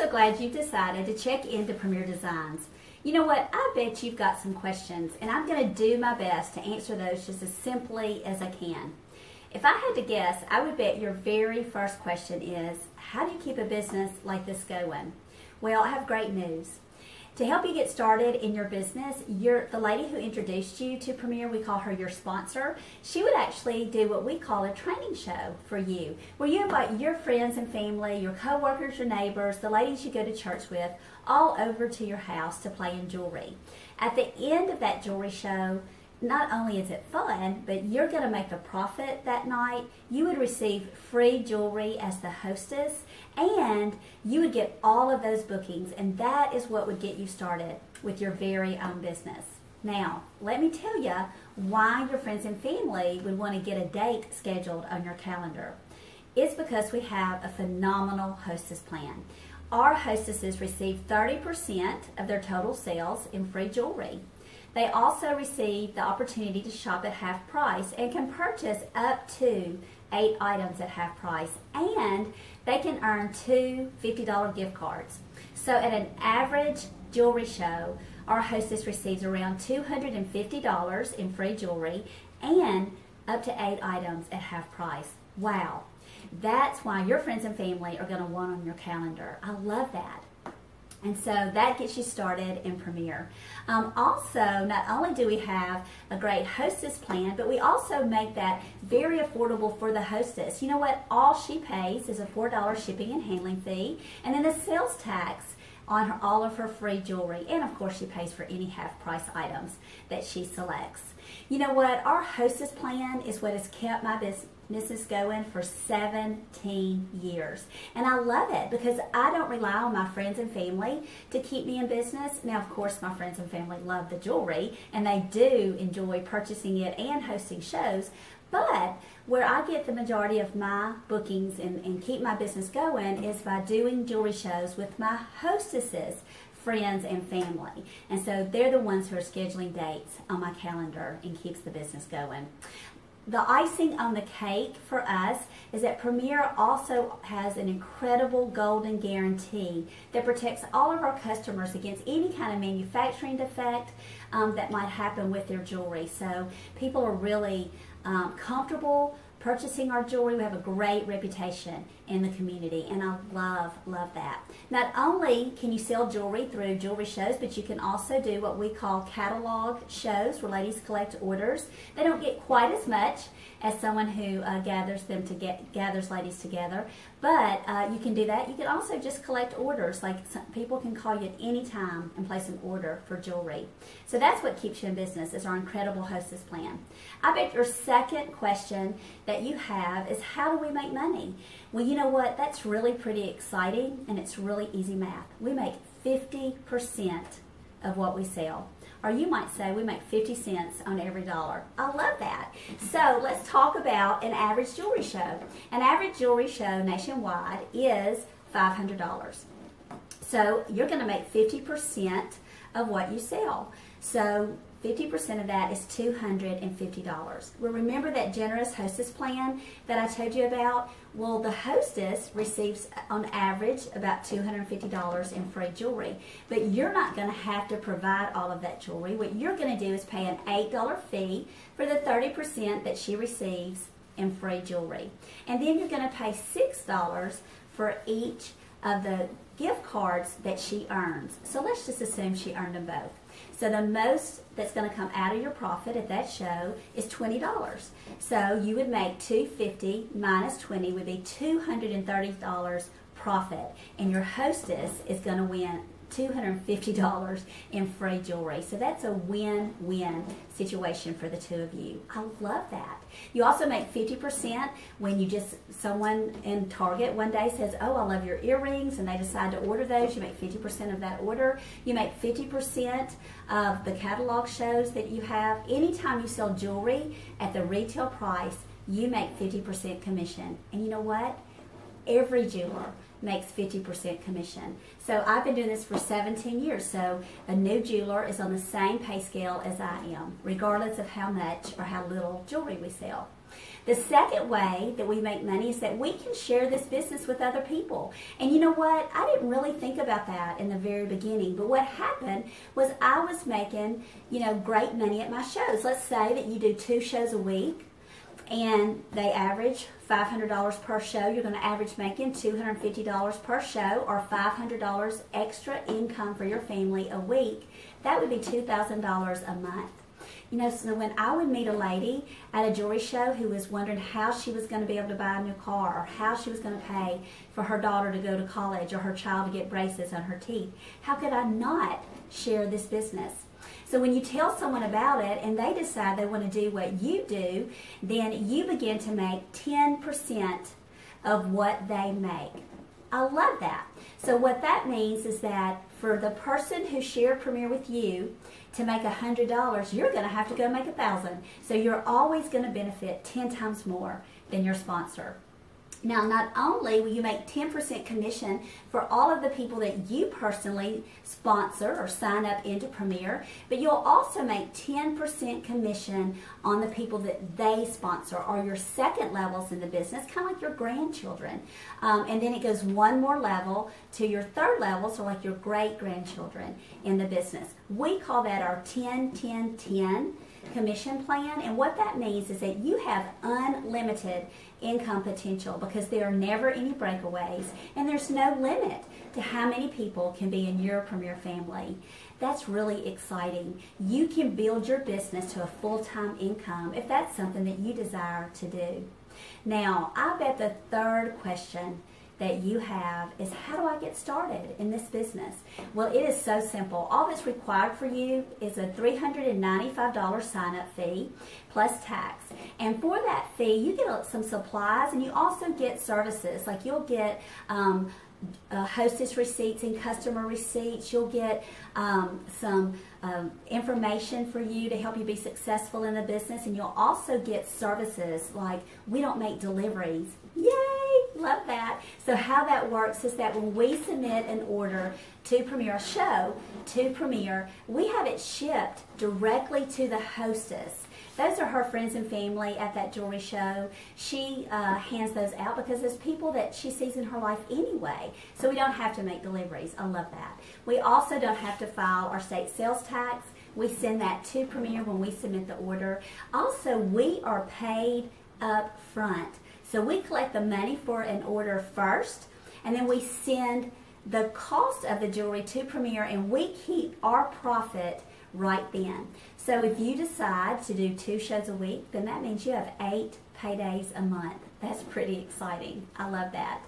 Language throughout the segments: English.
so glad you've decided to check into Premier Designs. You know what? I bet you've got some questions, and I'm going to do my best to answer those just as simply as I can. If I had to guess, I would bet your very first question is, how do you keep a business like this going? Well, I have great news. To help you get started in your business, the lady who introduced you to Premier, we call her your sponsor, she would actually do what we call a training show for you, where you invite your friends and family, your co-workers, your neighbors, the ladies you go to church with, all over to your house to play in jewelry. At the end of that jewelry show, not only is it fun, but you're going to make a profit that night. You would receive free jewelry as the hostess, and you would get all of those bookings, and that is what would get you started with your very own business. Now, let me tell you why your friends and family would want to get a date scheduled on your calendar. It's because we have a phenomenal hostess plan. Our hostesses receive 30% of their total sales in free jewelry. They also receive the opportunity to shop at half price and can purchase up to 8 items at half price, and they can earn 2 $50 gift cards. So at an average jewelry show, our hostess receives around $250 in free jewelry and up to 8 items at half price. Wow. That's why your friends and family are going to want on your calendar. I love that. And so that gets you started in Premier. Also, not only do we have a great hostess plan, but we also make that very affordable for the hostess. You know what? All she pays is a $4 shipping and handling fee, and then a sales tax on all of her free jewelry. And of course, she pays for any half-price items that she selects. You know what? Our hostess plan is what has kept my business going for 17 years. And I love it because I don't rely on my friends and family to keep me in business. Now, of course, my friends and family love the jewelry, and they do enjoy purchasing it and hosting shows. But where I get the majority of my bookings and keep my business going is by doing jewelry shows with my hostesses, friends and family. And so they're the ones who are scheduling dates on my calendar and keeps the business going. The icing on the cake for us is that Premier also has an incredible golden guarantee that protects all of our customers against any kind of manufacturing defect that might happen with their jewelry. So people are really comfortable purchasing our jewelry. We have a great reputation in the community, and I love that. Not only can you sell jewelry through jewelry shows, but you can also do what we call catalog shows where ladies collect orders. They don't get quite as much as someone who gathers ladies together, but you can do that. You can also just collect orders, like people can call you at any time and place an order for jewelry. So that's what keeps you in business, is our incredible hostess plan. I bet your second question that you have is, how do we make money? Well, you know what? That's really pretty exciting, and it's really easy math. We make 50% of what we sell. Or you might say we make 50 cents on every dollar. I love that. So let's talk about an average jewelry show. An average jewelry show nationwide is $500. So you're going to make 50% of what you sell. So 50% of that is $250. Well, remember that generous hostess plan that I told you about? Well, the hostess receives on average about $250 in free jewelry, but you're not going to have to provide all of that jewelry. What you're going to do is pay an $8 fee for the 30% that she receives in free jewelry. And then you're going to pay $6 for each of the gift cards that she earns. So let's just assume she earned them both. So the most that's going to come out of your profit at that show is $20. So you would make $250 minus 20 would be $230 profit, and your hostess is going to win $250 in free jewelry. So that's a win-win situation for the two of you. I love that. You also make 50% when someone in Target one day says, oh, I love your earrings, and they decide to order those. You make 50% of that order. You make 50% of the catalog shows that you have. Anytime you sell jewelry at the retail price, you make 50% commission. And you know what? Every jeweler makes 50% commission. So I've been doing this for 17 years, so a new jeweler is on the same pay scale as I am, regardless of how much or how little jewelry we sell. The second way that we make money is that we can share this business with other people. And you know what? I didn't really think about that in the very beginning. But what happened was I was making, great money at my shows. Let's say that you do 2 shows a week and they average $500 per show. You're going to average making $250 per show, or $500 extra income for your family a week. That would be $2,000 a month. So when I would meet a lady at a jewelry show who was wondering how she was going to be able to buy a new car, or how she was going to pay for her daughter to go to college, or her child to get braces on her teeth, how could I not share this business? So when you tell someone about it and they decide they want to do what you do, then you begin to make 10% of what they make. I love that. So what that means is that for the person who shared Premier with you to make $100, you're going to have to go make $1,000. So you're always going to benefit 10 times more than your sponsor. Now, not only will you make 10% commission for all of the people that you personally sponsor or sign up into Premier, but you'll also make 10% commission on the people that they sponsor, or your second levels in the business, kind of like your grandchildren. And then it goes one more level to your third level, so like your great-grandchildren in the business. We call that our 10-10-10 commission plan, and what that means is that you have unlimited income potential, because there are never any breakaways and there's no limit to how many people can be in your Premier family. That's really exciting. You can build your business to a full-time income if that's something that you desire to do. Now, I bet the third question that you have is, how do I get started in this business? Well, it is so simple. All that's required for you is a $395 sign-up fee plus tax. And for that fee, you get some supplies, and you also get services. Like you'll get hostess receipts and customer receipts. You'll get some information for you to help you be successful in the business, and you'll also get services like we don't make deliveries. Yay! Love that. So how that works is that when we submit an order to Premier, a show to Premier, we have it shipped directly to the hostess. Those are her friends and family at that jewelry show. She hands those out because there's people that she sees in her life anyway. So we don't have to make deliveries. I love that. We also don't have to file our state sales tax. We send that to Premier when we submit the order. Also, we are paid up front. So we collect the money for an order first, and then we send the cost of the jewelry to Premier, and we keep our profit right then. So if you decide to do 2 shows a week, then that means you have 8 paydays a month. That's pretty exciting. I love that.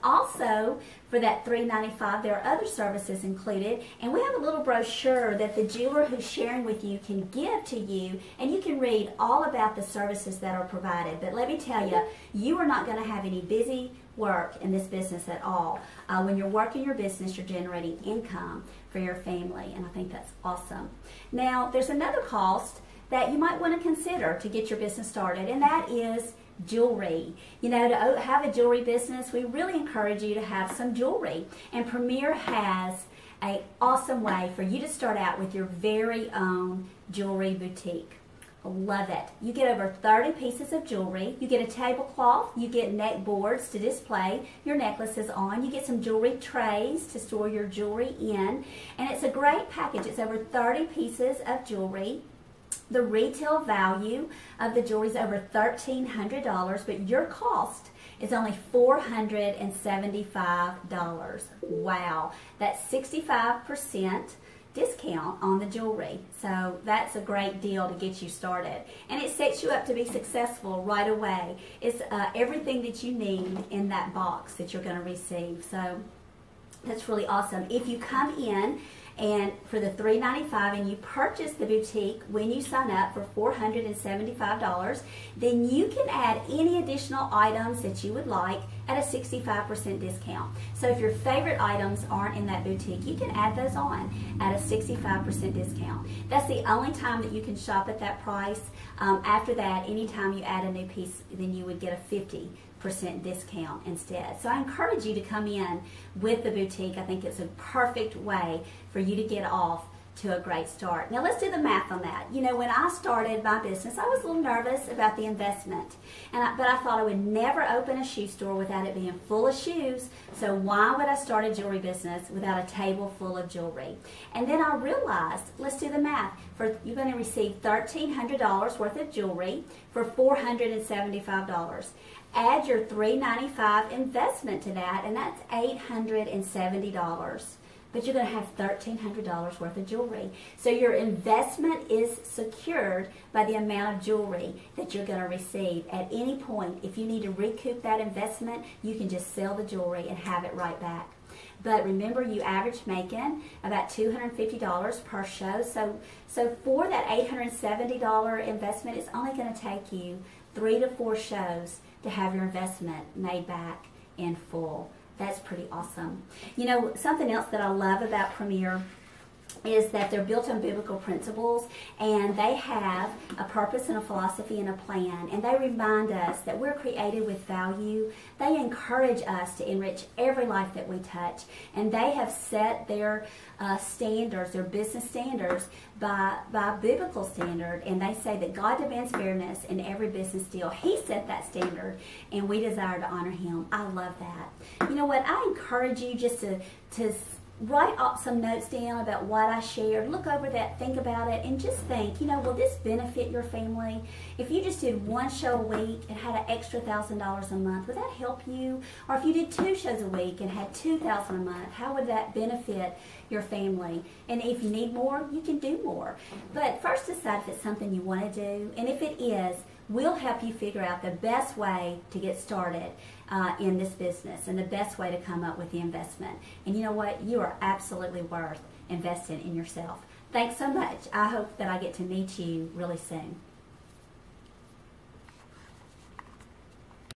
Also, for that $395, there are other services included, and we have a little brochure that the jeweler who's sharing with you can give to you, and you can read all about the services that are provided. But let me tell you, you are not going to have any busy work in this business at all. When you're working your business, you're generating income for your family, and I think that's awesome. Now, there's another cost that you might want to consider to get your business started, and that is jewelry. To have a jewelry business, we really encourage you to have some jewelry, and Premier has an awesome way for you to start out with your very own jewelry boutique. Love it. You get over 30 pieces of jewelry. You get a tablecloth. You get neck boards to display your necklaces on. You get some jewelry trays to store your jewelry in. And it's a great package. It's over 30 pieces of jewelry. The retail value of the jewelry is over $1,300, but your cost is only $475. Wow. That's 65% discount on the jewelry. So that's a great deal to get you started, and it sets you up to be successful right away. It's everything that you need in that box that you're going to receive. So that's really awesome. If you come in and for the $395 and you purchase the boutique when you sign up for $475, then you can add any additional items that you would like at a 65% discount. So if your favorite items aren't in that boutique, you can add those on at a 65% discount. That's the only time that you can shop at that price. After that, anytime you add a new piece, then you would get a 50% discount instead. So I encourage you to come in with the boutique. I think it's a perfect way for you to get off to a great start. Now let's do the math on that. You know, when I started my business, I was a little nervous about the investment, but I thought I would never open a shoe store without it being full of shoes. So why would I start a jewelry business without a table full of jewelry? And then I realized, let's do the math. You're going to receive $1,300 worth of jewelry for $475. Add your $395 investment to that, and that's $870. But you're going to have $1,300 worth of jewelry. So your investment is secured by the amount of jewelry that you're going to receive. At any point, if you need to recoup that investment, you can just sell the jewelry and have it right back. But remember, you average making about $250 per show. So for that $870 investment, it's only going to take you 3 to 4 shows to have your investment made back in full. That's pretty awesome. You know, something else that I love about Premier is that they're built on biblical principles, and they have a purpose and a philosophy and a plan, and they remind us that we're created with value. They encourage us to enrich every life that we touch, and they have set their standards, their business standards, by biblical standard, and they say that God demands fairness in every business deal. He set that standard, and we desire to honor Him. I love that. You know what? I encourage you just to write some notes down about what I shared. Look over that, think about it, and just think, you know, will this benefit your family? If you just did 1 show a week and had an extra $1,000 a month, would that help you? Or if you did 2 shows a week and had $2,000 a month, how would that benefit your family? And if you need more, you can do more. But first decide if it's something you want to do, and if it is, we'll help you figure out the best way to get started in this business and the best way to come up with the investment. And you know what? You are absolutely worth investing in yourself. Thanks so much. I hope that I get to meet you really soon.